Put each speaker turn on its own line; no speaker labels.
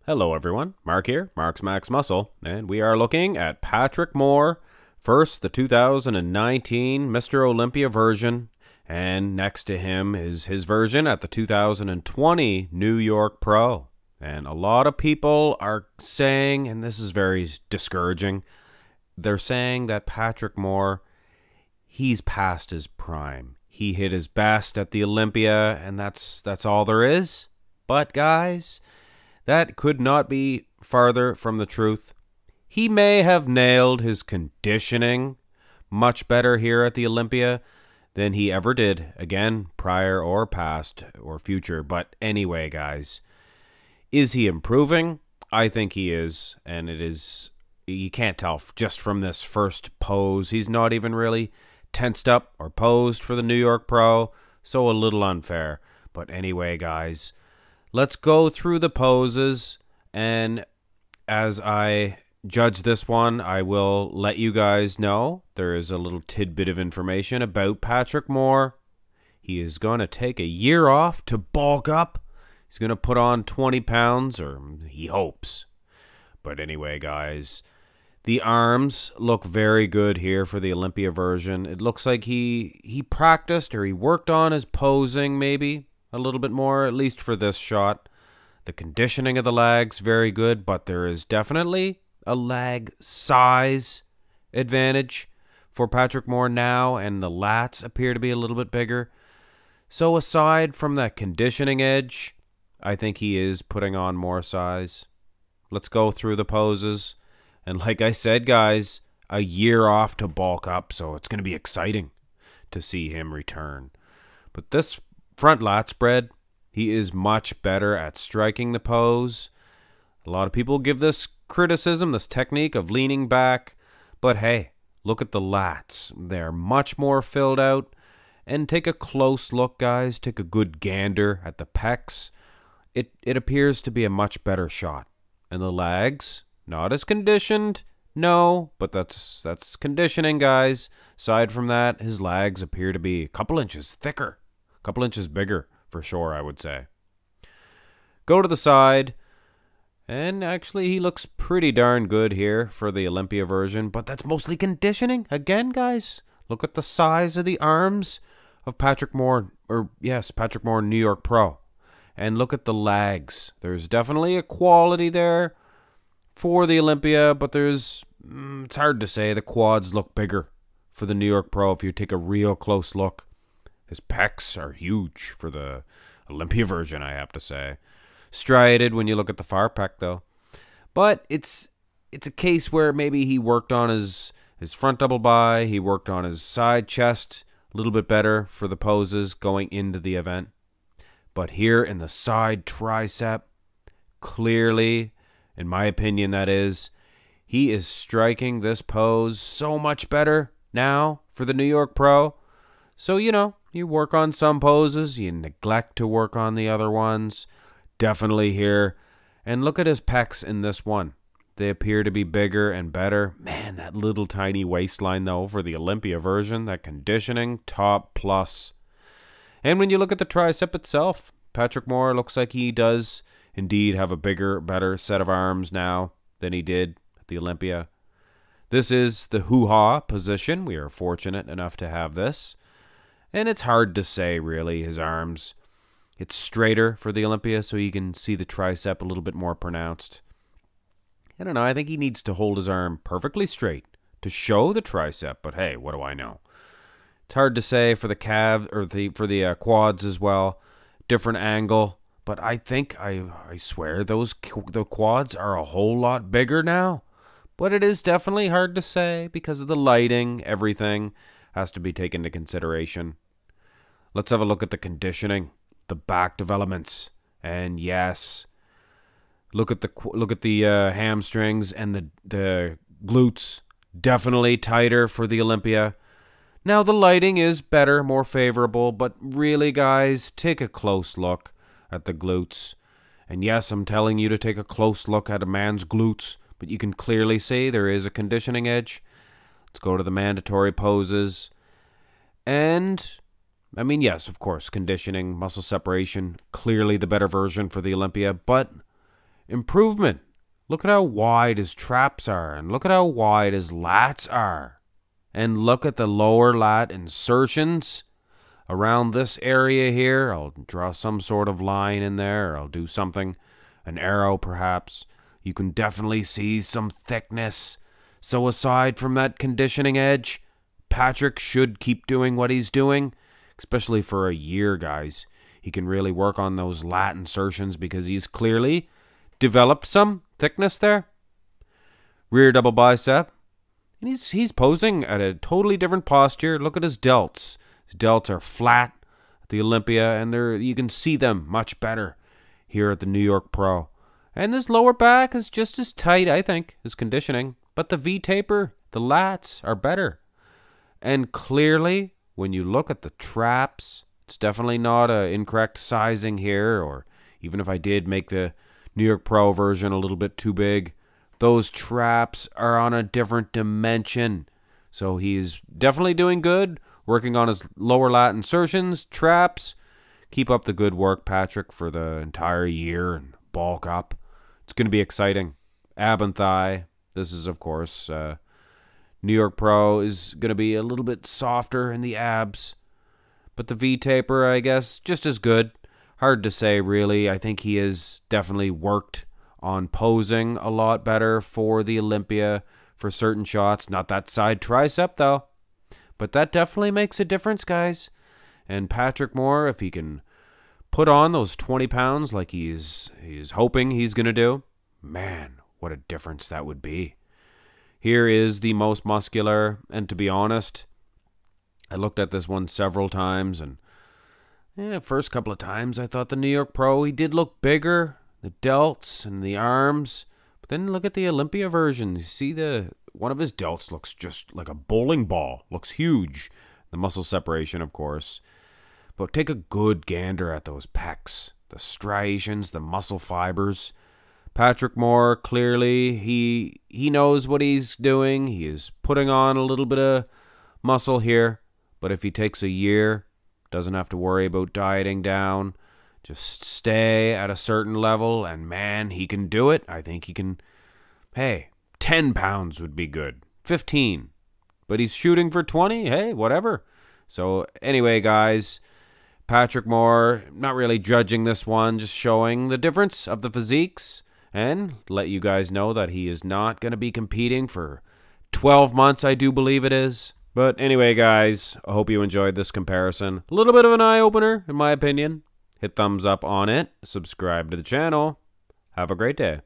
Hello everyone, Mark here, Mark's Max Muscle, and we are looking at Patrick Moore, first the 2019 Mr. Olympia version, and next to him is his version at the 2020 New York Pro. And a lot of people are saying, and this is very discouraging, they're saying that Patrick Moore, he's past his prime. He hit his best at the Olympia, and that's all there is. But guys, that could not be farther from the truth. He may have nailed his conditioning much better here at the Olympia than he ever did, again, prior or past or future. But anyway, guys, is he improving? I think he is, and it is, you can't tell just from this first pose. He's not even really tensed up or posed for the New York Pro, so a little unfair. But anyway, guys, let's go through the poses, and as I judge this one, I will let you guys know there is a little tidbit of information about Patrick Moore. He is going to take a year off to bulk up. He's going to put on 20 pounds, or he hopes. But anyway, guys, the arms look very good here for the Olympia version. It looks like he practiced, or he worked on his posing maybe a little bit more, at least for this shot. The conditioning of the legs, very good, but there is definitely a leg size advantage for Patrick Moore now, and the lats appear to be a little bit bigger. So aside from that conditioning edge, I think he is putting on more size. Let's go through the poses. And like I said, guys, a year off to bulk up, so it's going to be exciting to see him return. But this front lat spread, he is much better at striking the pose. A lot of people give this criticism, this technique of leaning back, but hey, look at the lats. They're much more filled out. And take a close look, guys. Take a good gander at the pecs. It appears to be a much better shot. And the legs, not as conditioned, no, but that's conditioning, guys. Aside from that, his legs appear to be a couple inches thicker. Couple inches bigger, for sure, I would say. Go to the side, and actually he looks pretty darn good here for the Olympia version, but that's mostly conditioning. Again, guys, look at the size of the arms of Patrick Moore, Patrick Moore New York Pro. And look at the legs. There's definitely a quality there for the Olympia, but it's hard to say. The quads look bigger for the New York Pro if you take a real close look. His pecs are huge for the Olympia version, I have to say. Striated when you look at the far pec, though. But it's a case where maybe he worked on his front double bi, he worked on his side chest a little bit better for the poses going into the event. But here in the side tricep, clearly, in my opinion that is, he is striking this pose so much better now for the New York Pro. So, you work on some poses, you neglect to work on the other ones. Definitely here. And look at his pecs in this one. They appear to be bigger and better. Man, that little tiny waistline, though, for the Olympia version, that conditioning, top plus. And when you look at the tricep itself, Patrick Moore looks like he does indeed have a bigger, better set of arms now than he did at the Olympia. This is the hoo-ha position. We are fortunate enough to have this. And it's hard to say, really, his arms. It's straighter for the Olympia, so you can see the tricep a little bit more pronounced. I don't know, I think he needs to hold his arm perfectly straight to show the tricep, but hey, what do I know? It's hard to say for the calves, or for the quads as well. Different angle, but I think, I swear, the quads are a whole lot bigger now. But it is definitely hard to say because of the lighting, everything has to be taken into consideration. Let's have a look at the conditioning, the back developments, and yes, look at the hamstrings and the glutes, definitely tighter for the Olympia. Now the lighting is better, more favorable, but really, guys, take a close look at the glutes. And yes, I'm telling you to take a close look at a man's glutes, but you can clearly see there is a conditioning edge. Let's go to the mandatory poses. And I mean, yes, of course, conditioning, muscle separation, clearly the better version for the Olympia, but improvement. Look at how wide his traps are, and look at how wide his lats are. And look at the lower lat insertions around this area here. I'll draw some sort of line in there, or I'll do something, an arrow perhaps. You can definitely see some thickness. So aside from that conditioning edge, Patrick should keep doing what he's doing, especially for a year, guys. He can really work on those lat insertions because he's clearly developed some thickness there. Rear double bicep. And he's posing at a totally different posture. Look at his delts. His delts are flat at the Olympia, and you can see them much better here at the New York Pro. And his lower back is just as tight, I think, as conditioning. But the V-taper, the lats are better. And clearly, when you look at the traps, it's definitely not an incorrect sizing here, or even if I did make the New York Pro version a little bit too big, those traps are on a different dimension. So he's definitely doing good, working on his lower lat insertions, traps. Keep up the good work, Patrick, for the entire year and bulk up. It's going to be exciting. Ab and thigh. This is, of course, New York Pro is going to be a little bit softer in the abs. But the V-taper, I guess, just as good. Hard to say, really. I think he has definitely worked on posing a lot better for the Olympia for certain shots. Not that side tricep, though. But that definitely makes a difference, guys. And Patrick Moore, if he can put on those 20 pounds like he's hoping he's going to do, man, what a difference that would be. Here is the most muscular, and to be honest, I looked at this one several times, and first couple of times I thought the New York Pro, he did look bigger, the delts and the arms. But then look at the Olympia version. You see one of his delts looks just like a bowling ball. Looks huge. The muscle separation, of course. But take a good gander at those pecs. The striations, the muscle fibers. Patrick Moore, clearly, he knows what he's doing. He is putting on a little bit of muscle here. But if he takes a year, doesn't have to worry about dieting down. Just stay at a certain level, and man, he can do it. I think he can. Hey, 10 pounds would be good. 15. But he's shooting for 20. Hey, whatever. So anyway, guys, Patrick Moore, not really judging this one, just showing the difference of the physiques, and let you guys know that he is not going to be competing for 12 months, I do believe it is. But anyway, guys, I hope you enjoyed this comparison. A little bit of an eye-opener, in my opinion. Hit thumbs up on it. Subscribe to the channel. Have a great day.